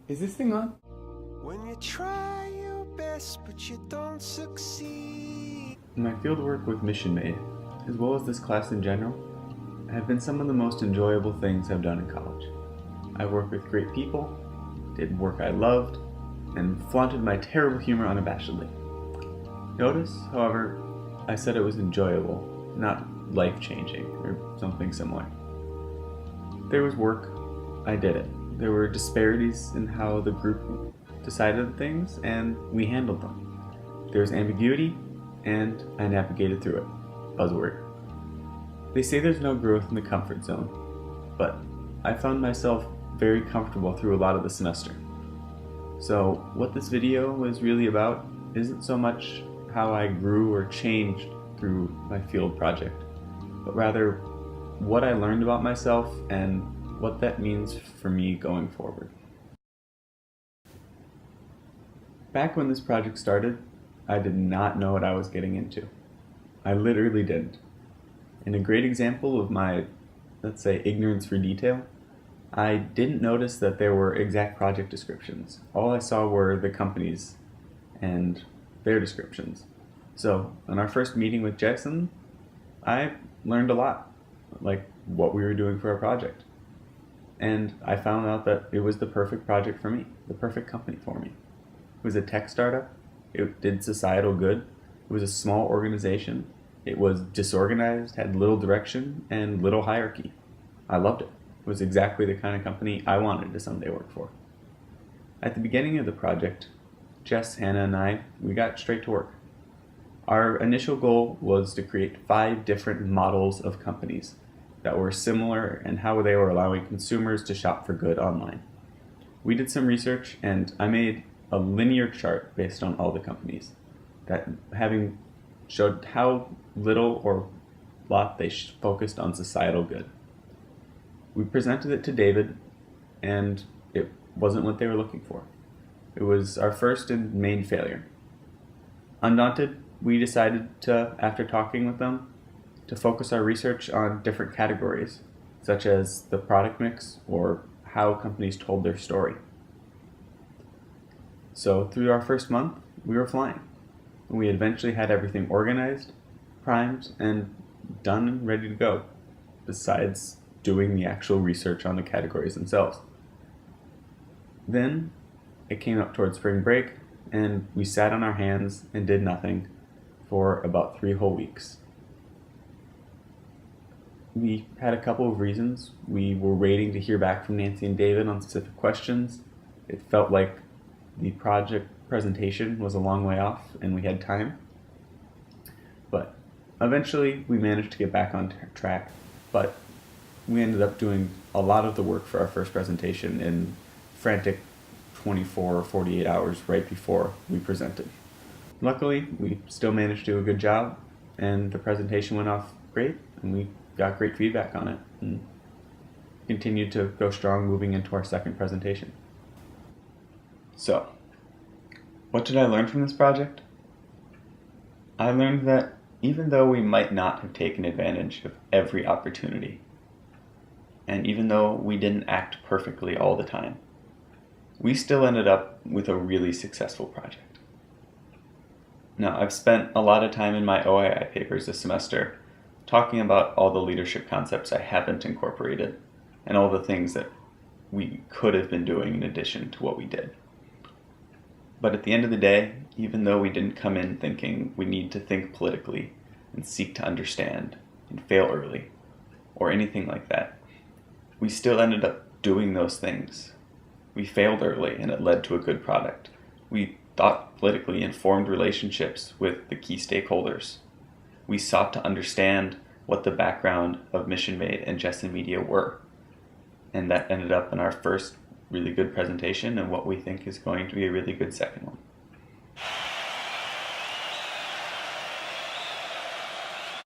Is this thing on? When you try your best but you don't succeed. My fieldwork with Mission Made, as well as this class in general, have been some of the most enjoyable things I've done in college. I've worked with great people, did work I loved, and flaunted my terrible humor unabashedly. Notice, however, I said it was enjoyable, not life-changing or something similar. There was work, I did it. There were disparities in how the group decided things, and we handled them. There was ambiguity, and I navigated through it. Buzzword. They say there's no growth in the comfort zone, but I found myself very comfortable through a lot of the semester. So what this video was really about isn't so much how I grew or changed through my field project, but rather what I learned about myself and what that means for me going forward. Back when this project started, I did not know what I was getting into. I literally didn't. And a great example of my, let's say, ignorance for detail, I didn't notice that there were exact project descriptions. All I saw were the companies and their descriptions. So, in our first meeting with Jackson, I learned a lot, like what we were doing for our project. And I found out that it was the perfect project for me, the perfect company for me. It was a tech startup, it did societal good, it was a small organization, it was disorganized, had little direction, and little hierarchy. I loved it. It was exactly the kind of company I wanted to someday work for. At the beginning of the project, Jess, Hannah, and we got straight to work. Our initial goal was to create 5 different models of companies that were similar in how they were allowing consumers to shop for good online. We did some research, and I made a linear chart based on all the companies that showed how little or lot they focused on societal good. We presented it to David, and it wasn't what they were looking for. It was our first and main failure. Undaunted, we decided to, after talking with them, to focus our research on different categories, such as the product mix or how companies told their story. So through our first month, we were flying. We eventually had everything organized, primed, and done and ready to go, besides doing the actual research on the categories themselves. Then it came up towards spring break, and we sat on our hands and did nothing for about 3 whole weeks. We had a couple of reasons. We were waiting to hear back from Nancy and David on specific questions. It felt like the project presentation was a long way off and we had time. But eventually we managed to get back on track, but we ended up doing a lot of the work for our first presentation in frantic 24 or 48 hours right before we presented. Luckily, we still managed to do a good job, and the presentation went off great, and we got great feedback on it, and continued to go strong moving into our second presentation. So, what did I learn from this project? I learned that even though we might not have taken advantage of every opportunity, and even though we didn't act perfectly all the time, we still ended up with a really successful project. Now, I've spent a lot of time in my OII papers this semester talking about all the leadership concepts I haven't incorporated and all the things that we could have been doing in addition to what we did. But at the end of the day, even though we didn't come in thinking we need to think politically and seek to understand and fail early or anything like that, we still ended up doing those things. We failed early and it led to a good product. We thought politically and formed relationships with the key stakeholders. We sought to understand what the background of Mission Made and Jessen Media were. And that ended up in our first really good presentation and what we think is going to be a really good second one.